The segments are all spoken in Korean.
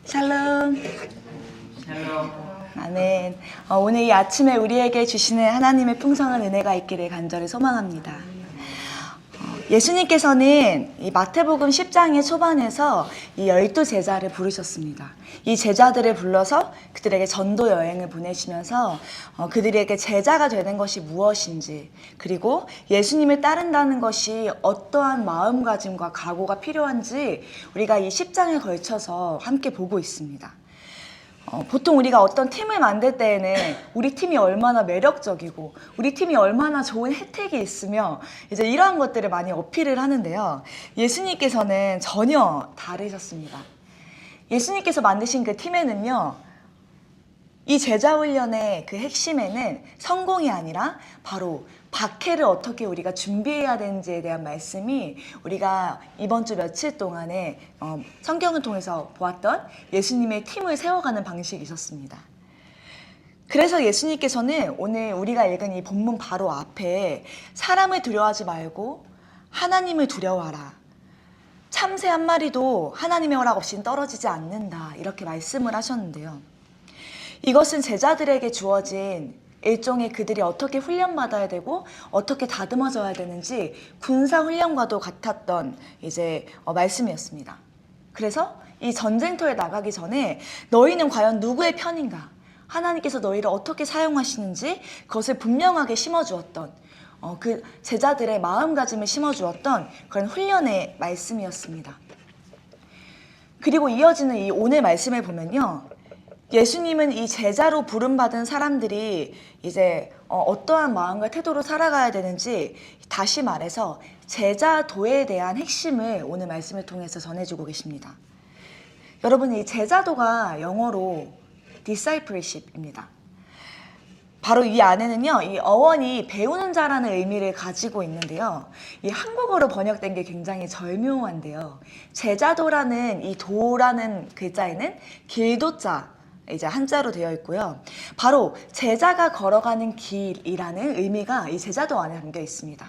샬롬. 샬롬. 아멘. 오늘 이 아침에 우리에게 주시는 하나님의 풍성한 은혜가 있기를 간절히 소망합니다. 예수님께서는 이 마태복음 10장의 초반에서 이 12제자를 부르셨습니다. 이 제자들을 불러서 그들에게 전도 여행을 보내시면서 그들에게 제자가 되는 것이 무엇인지, 그리고 예수님을 따른다는 것이 어떠한 마음가짐과 각오가 필요한지 우리가 이 10장에 걸쳐서 함께 보고 있습니다. 보통 우리가 어떤 팀을 만들 때에는 우리 팀이 얼마나 매력적이고 우리 팀이 얼마나 좋은 혜택이 있으며 이제 이러한 것들을 많이 어필을 하는데요. 예수님께서는 전혀 다르셨습니다. 예수님께서 만드신 그 팀에는요, 이 제자 훈련의 그 핵심에는 성공이 아니라 바로 박해를 어떻게 우리가 준비해야 되는지에 대한 말씀이 우리가 이번 주 며칠 동안에 성경을 통해서 보았던 예수님의 팀을 세워가는 방식이 있었습니다. 그래서 예수님께서는 오늘 우리가 읽은 이 본문 바로 앞에 사람을 두려워하지 말고 하나님을 두려워하라. 참새 한 마리도 하나님의 허락 없이는 떨어지지 않는다. 이렇게 말씀을 하셨는데요. 이것은 제자들에게 주어진 일종의 그들이 어떻게 훈련받아야 되고 어떻게 다듬어져야 되는지 군사 훈련과도 같았던 말씀이었습니다. 그래서 이 전쟁터에 나가기 전에 너희는 과연 누구의 편인가? 하나님께서 너희를 어떻게 사용하시는지 그것을 분명하게 심어주었던 그 제자들의 마음가짐을 심어주었던 그런 훈련의 말씀이었습니다. 그리고 이어지는 이 오늘 말씀을 보면요. 예수님은 이 제자로 부름받은 사람들이 이제 어떠한 마음과 태도로 살아가야 되는지 다시 말해서 제자도에 대한 핵심을 오늘 말씀을 통해서 전해주고 계십니다. 여러분, 이 제자도가 영어로 discipleship입니다. 바로 이 안에는요, 이 어원이 배우는 자라는 의미를 가지고 있는데요. 이 한국어로 번역된 게 굉장히 절묘한데요. 제자도라는 이 도라는 글자에는 길도자, 이제 한자로 되어 있고요. 바로 제자가 걸어가는 길이라는 의미가 이 제자도 안에 담겨 있습니다.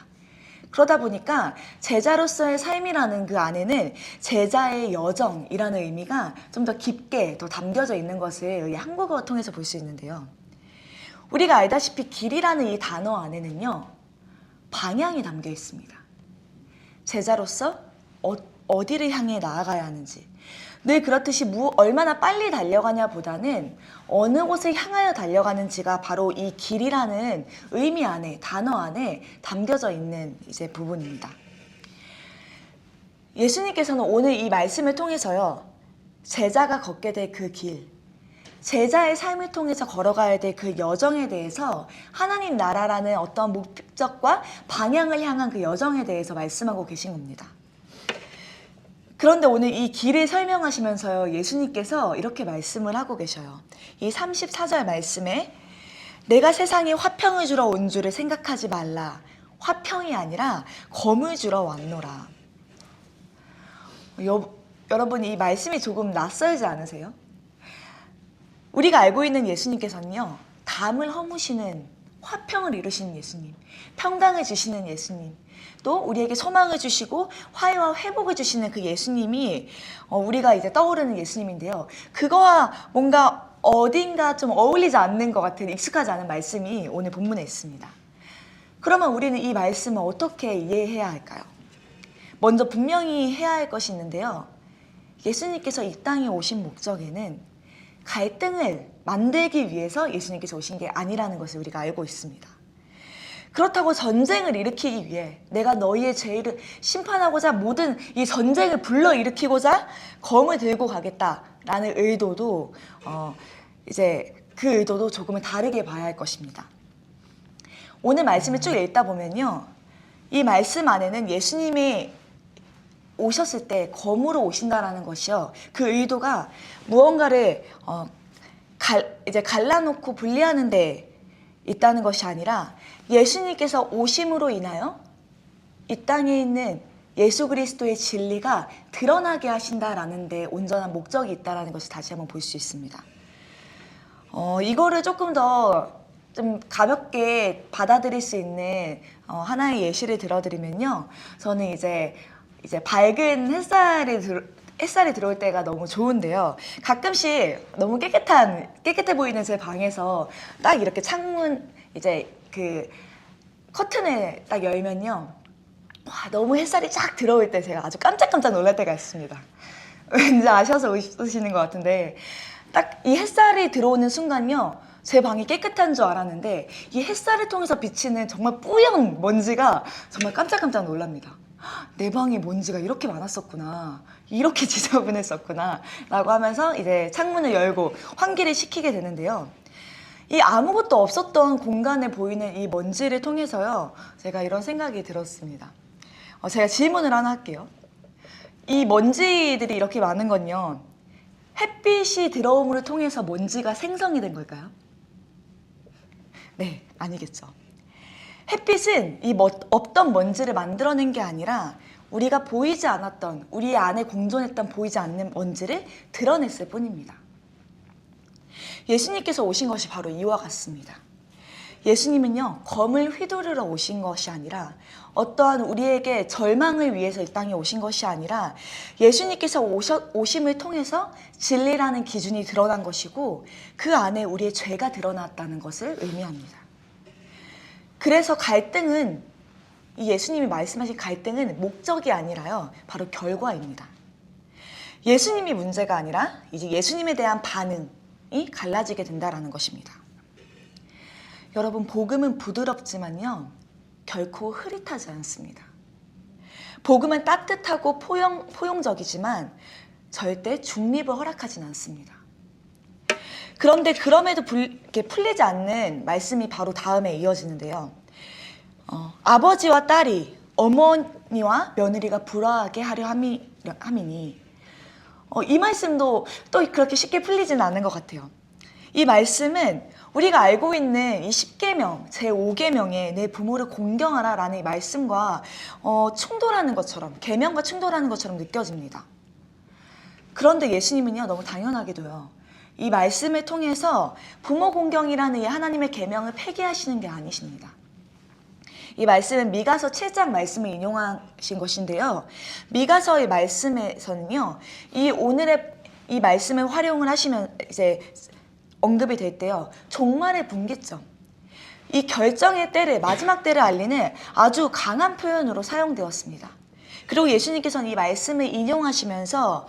그러다 보니까 제자로서의 삶이라는 그 안에는 제자의 여정이라는 의미가 좀 더 깊게 더 담겨져 있는 것을 이 한국어를 통해서 볼 수 있는데요. 우리가 알다시피 길이라는 이 단어 안에는요, 방향이 담겨 있습니다. 제자로서 어디를 향해 나아가야 하는지, 늘 그렇듯이 얼마나 빨리 달려가냐 보다는 어느 곳을 향하여 달려가는지가 바로 이 길이라는 의미 안에, 단어 안에 담겨져 있는 이제 부분입니다. 예수님께서는 오늘 이 말씀을 통해서요, 제자가 걷게 될 그 길, 제자의 삶을 통해서 걸어가야 될 그 여정에 대해서 하나님 나라라는 어떤 목적과 방향을 향한 그 여정에 대해서 말씀하고 계신 겁니다. 그런데 오늘 이 길을 설명하시면서요, 예수님께서 이렇게 말씀을 하고 계셔요. 이 34절 말씀에 내가 세상에 화평을 주러 온 줄을 생각하지 말라. 화평이 아니라 검을 주러 왔노라. 여러분, 이 말씀이 조금 낯설지 않으세요? 우리가 알고 있는 예수님께서는요, 담을 허무시는 화평을 이루시는 예수님, 평강을 주시는 예수님, 또 우리에게 소망을 주시고 화해와 회복을 주시는 그 예수님이 우리가 이제 떠오르는 예수님인데요. 그거와 뭔가 어딘가 좀 어울리지 않는 것 같은, 익숙하지 않은 말씀이 오늘 본문에 있습니다. 그러면 우리는 이 말씀을 어떻게 이해해야 할까요? 먼저 분명히 해야 할 것이 있는데요. 예수님께서 이 땅에 오신 목적에는 갈등을 만들기 위해서 예수님께서 오신 게 아니라는 것을 우리가 알고 있습니다. 그렇다고 전쟁을 일으키기 위해 내가 너희의 죄를 심판하고자 모든 이 전쟁을 불러일으키고자 검을 들고 가겠다라는 의도도 이제 그 의도도 조금은 다르게 봐야 할 것입니다. 오늘 말씀을 쭉 읽다 보면요, 이 말씀 안에는 예수님이 오셨을 때 검으로 오신다라는 것이요, 그 의도가 무언가를 갈라놓고 분리하는 데 있다는 것이 아니라 예수님께서 오심으로 인하여 이 땅에 있는 예수 그리스도의 진리가 드러나게 하신다라는 데 온전한 목적이 있다는 것을 다시 한번 볼 수 있습니다. 이거를 조금 더 좀 가볍게 받아들일 수 있는 하나의 예시를 들어드리면요, 저는 이제 밝은 햇살이 들어올 때가 너무 좋은데요. 가끔씩 너무 깨끗해 보이는 제 방에서 딱 이렇게 창문 이제 그 커튼을 딱 열면요. 와, 너무 햇살이 쫙 들어올 때 제가 아주 깜짝깜짝 놀랄 때가 있습니다. 왠지 아셔서 웃으시는 것 같은데 딱 이 햇살이 들어오는 순간요. 제 방이 깨끗한 줄 알았는데 이 햇살을 통해서 비치는 정말 뿌연 먼지가 정말 깜짝깜짝 놀랍니다. 내 방에 먼지가 이렇게 많았었구나. 이렇게 지저분했었구나. 라고 하면서 이제 창문을 열고 환기를 시키게 되는데요. 이 아무것도 없었던 공간에 보이는 이 먼지를 통해서요. 제가 이런 생각이 들었습니다. 제가 질문을 하나 할게요. 이 먼지들이 이렇게 많은 건요. 햇빛이 들어옴을 통해서 먼지가 생성이 된 걸까요? 네, 아니겠죠. 햇빛은 이 없던 먼지를 만들어낸 게 아니라 우리가 보이지 않았던, 우리 안에 공존했던 보이지 않는 먼지를 드러냈을 뿐입니다. 예수님께서 오신 것이 바로 이와 같습니다. 예수님은요, 검을 휘두르러 오신 것이 아니라 어떠한 우리에게 절망을 위해서 이 땅에 오신 것이 아니라 예수님께서 오심을 통해서 진리라는 기준이 드러난 것이고 그 안에 우리의 죄가 드러났다는 것을 의미합니다. 그래서 갈등은, 이 예수님이 말씀하신 갈등은 목적이 아니라요, 바로 결과입니다. 예수님이 문제가 아니라 이제 예수님에 대한 반응이 갈라지게 된다는 것입니다. 여러분, 복음은 부드럽지만요, 결코 흐릿하지 않습니다. 복음은 따뜻하고 포용적이지만 절대 중립을 허락하진 않습니다. 그런데 그럼에도 풀리지 않는 말씀이 바로 다음에 이어지는데요. 아버지와 딸이 어머니와 며느리가 불화하게 하려 함이니 이 말씀도 또 그렇게 쉽게 풀리지는 않은 것 같아요. 이 말씀은 우리가 알고 있는 이 10계명, 제5계명의 내 부모를 공경하라 라는 이 말씀과 충돌하는 것처럼, 계명과 충돌하는 것처럼 느껴집니다. 그런데 예수님은요, 너무 당연하게도요, 이 말씀을 통해서 부모 공경이라는 이 하나님의 계명을 폐기하시는 게 아니십니다. 이 말씀은 미가서 7장 말씀을 인용하신 것인데요. 미가서의 말씀에서는요, 이 오늘의 이 말씀을 활용을 하시면 이제 언급이 될 때요, 종말의 분기점, 이 결정의 때를, 마지막 때를 알리는 아주 강한 표현으로 사용되었습니다. 그리고 예수님께서는 이 말씀을 인용하시면서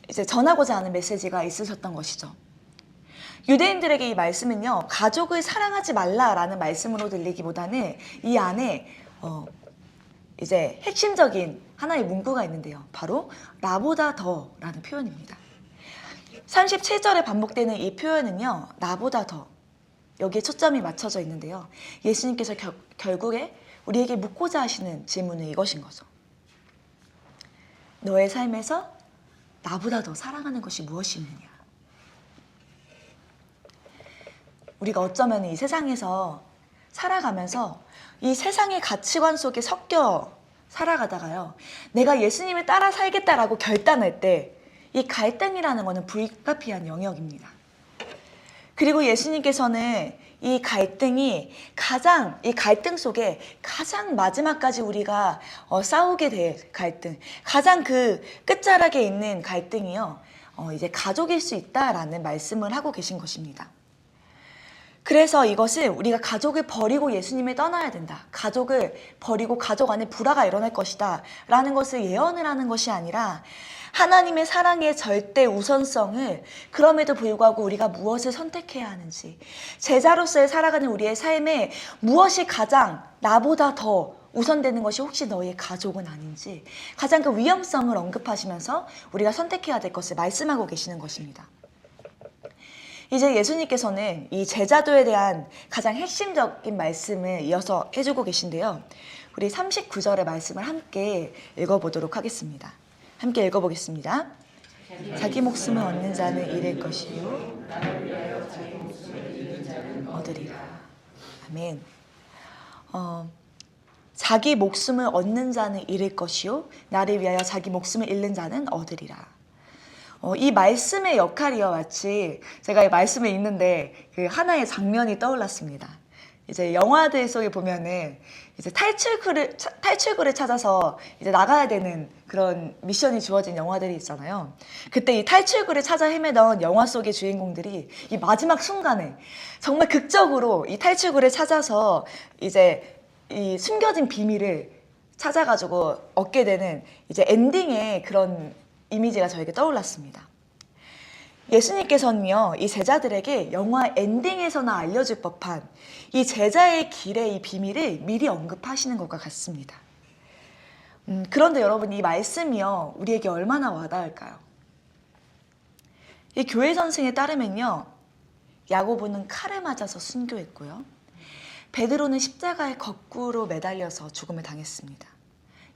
이제 전하고자 하는 메시지가 있으셨던 것이죠. 유대인들에게 이 말씀은요, 가족을 사랑하지 말라라는 말씀으로 들리기보다는 이 안에 이제 핵심적인 하나의 문구가 있는데요. 바로 나보다 더라는 표현입니다. 37절에 반복되는 이 표현은요, 나보다 더, 여기에 초점이 맞춰져 있는데요. 예수님께서 결국에 우리에게 묻고자 하시는 질문은 이것인 거죠. 너의 삶에서 나보다 더 사랑하는 것이 무엇이 있느냐? 우리가 어쩌면 이 세상에서 살아가면서 이 세상의 가치관 속에 섞여 살아가다가요, 내가 예수님을 따라 살겠다라고 결단할 때 이 갈등이라는 것은 불가피한 영역입니다. 그리고 예수님께서는 이 갈등 속에 가장 마지막까지 우리가 싸우게 될 갈등, 가장 그 끝자락에 있는 갈등이요, 이제 가족일 수 있다라는 말씀을 하고 계신 것입니다. 그래서 이것을 우리가 가족을 버리고 예수님을 떠나야 된다, 가족을 버리고 가족 안에 불화가 일어날 것이다 라는 것을 예언을 하는 것이 아니라 하나님의 사랑의 절대 우선성을, 그럼에도 불구하고 우리가 무엇을 선택해야 하는지, 제자로서의 살아가는 우리의 삶에 무엇이 가장 나보다 더 우선되는 것이 혹시 너의 가족은 아닌지, 가장 그 위험성을 언급하시면서 우리가 선택해야 될 것을 말씀하고 계시는 것입니다. 이제 예수님께서는 이 제자도에 대한 가장 핵심적인 말씀을 이어서 해주고 계신데요. 우리 39절의 말씀을 함께 읽어보도록 하겠습니다. 함께 읽어보겠습니다. 자기 목숨을 얻는 자는 잃을 것이요 얻으리라. 아멘. 자기 목숨을 얻는 자는 잃을 것이요 나를 위하여 자기 목숨을 잃는 자는 얻으리라. 이 말씀의 역할이요, 마치 제가 이 말씀을 읽는데 그 하나의 장면이 떠올랐습니다. 이제 영화들 속에 보면은 이제 탈출구를 찾아서 이제 나가야 되는 그런 미션이 주어진 영화들이 있잖아요. 그때 이 탈출구를 찾아 헤매던 영화 속의 주인공들이 이 마지막 순간에 정말 극적으로 이 탈출구를 찾아서 이제 이 숨겨진 비밀을 찾아가지고 얻게 되는 이제 엔딩의 그런 이미지가 저에게 떠올랐습니다. 예수님께서는요, 이 제자들에게 영화 엔딩에서나 알려줄 법한 이 제자의 길의 이 비밀을 미리 언급하시는 것과 같습니다. 그런데 여러분, 이 말씀이요, 우리에게 얼마나 와닿을까요? 이 교회 선생에 따르면요, 야고보는 칼에 맞아서 순교했고요, 베드로는 십자가에 거꾸로 매달려서 죽음을 당했습니다.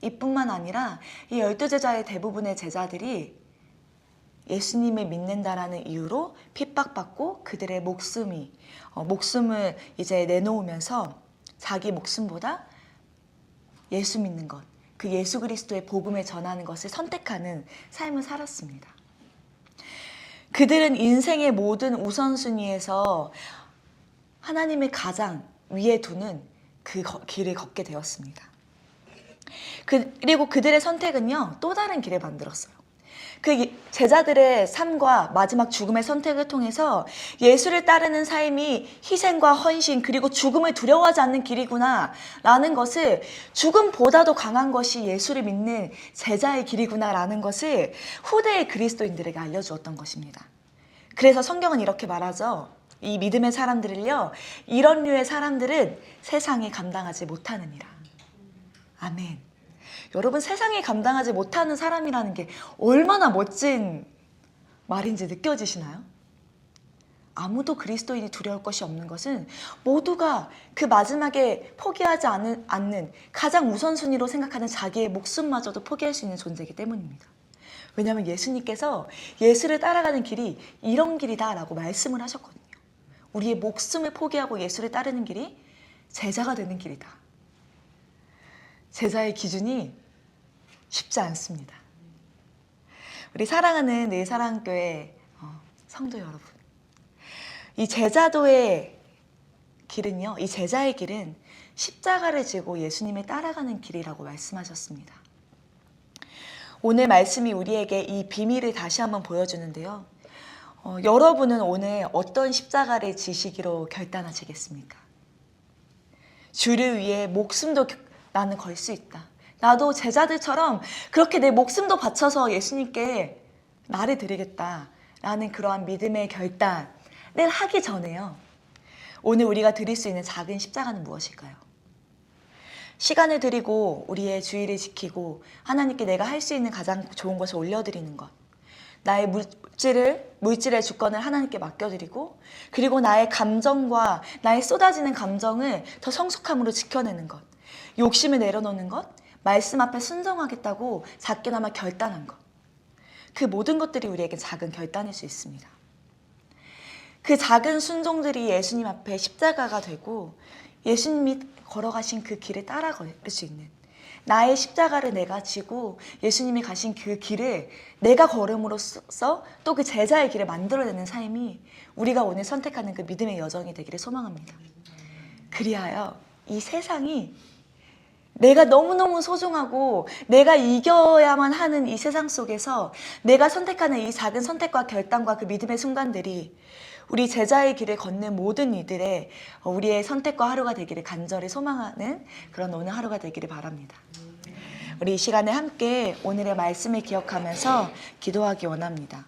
이뿐만 아니라 이 12제자의 대부분의 제자들이 예수님을 믿는다라는 이유로 핍박받고 그들의 목숨을 이제 내놓으면서 자기 목숨보다 예수 믿는 것, 그 예수 그리스도의 복음을 전하는 것을 선택하는 삶을 살았습니다. 그들은 인생의 모든 우선순위에서 하나님을 가장 위에 두는 그 길을 걷게 되었습니다. 그리고 그들의 선택은요, 또 다른 길을 만들었어요. 그 제자들의 삶과 마지막 죽음의 선택을 통해서 예수를 따르는 삶이 희생과 헌신 그리고 죽음을 두려워하지 않는 길이구나 라는 것을, 죽음보다도 강한 것이 예수를 믿는 제자의 길이구나 라는 것을 후대의 그리스도인들에게 알려주었던 것입니다. 그래서 성경은 이렇게 말하죠. 이 믿음의 사람들을요, 이런 류의 사람들은 세상에 감당하지 못하느니라. 아멘. 여러분, 세상에 감당하지 못하는 사람이라는 게 얼마나 멋진 말인지 느껴지시나요? 아무도 그리스도인이 두려울 것이 없는 것은 모두가 그 마지막에 포기하지 않는 가장 우선순위로 생각하는 자기의 목숨마저도 포기할 수 있는 존재이기 때문입니다. 왜냐하면 예수님께서 예수를 따라가는 길이 이런 길이다라고 말씀을 하셨거든요. 우리의 목숨을 포기하고 예수를 따르는 길이 제자가 되는 길이다. 제자의 기준이 쉽지 않습니다. 우리 사랑하는 내사랑교회 성도 여러분, 이 제자도의 길은요, 이 제자의 길은 십자가를 지고 예수님을 따라가는 길이라고 말씀하셨습니다. 오늘 말씀이 우리에게 이 비밀을 다시 한번 보여주는데요. 여러분은 오늘 어떤 십자가를 지시기로 결단하시겠습니까? 주를 위해 목숨도 나는 걸 수 있다. 나도 제자들처럼 그렇게 내 목숨도 바쳐서 예수님께 나를 드리겠다 라는 그러한 믿음의 결단을 하기 전에요, 오늘 우리가 드릴 수 있는 작은 십자가는 무엇일까요? 시간을 드리고 우리의 주의를 지키고 하나님께 내가 할 수 있는 가장 좋은 것을 올려드리는 것, 나의 물질의 주권을 하나님께 맡겨드리고, 그리고 나의 감정과 나의 쏟아지는 감정을 더 성숙함으로 지켜내는 것, 욕심을 내려놓는 것, 말씀 앞에 순종하겠다고 작게나마 결단한 것, 그 모든 것들이 우리에게 작은 결단일 수 있습니다. 그 작은 순종들이 예수님 앞에 십자가가 되고 예수님이 걸어가신 그 길을 따라갈 수 있는, 나의 십자가를 내가 지고 예수님이 가신 그 길을 내가 걸음으로써 또 그 제자의 길을 만들어내는 삶이 우리가 오늘 선택하는 그 믿음의 여정이 되기를 소망합니다. 그리하여 이 세상이 내가 너무너무 소중하고 내가 이겨야만 하는 이 세상 속에서 내가 선택하는 이 작은 선택과 결단과 그 믿음의 순간들이 우리 제자의 길을 걷는 모든 이들의 우리의 선택과 하루가 되기를 간절히 소망하는 그런 오늘 하루가 되기를 바랍니다. 우리 이 시간에 함께 오늘의 말씀을 기억하면서 기도하기 원합니다.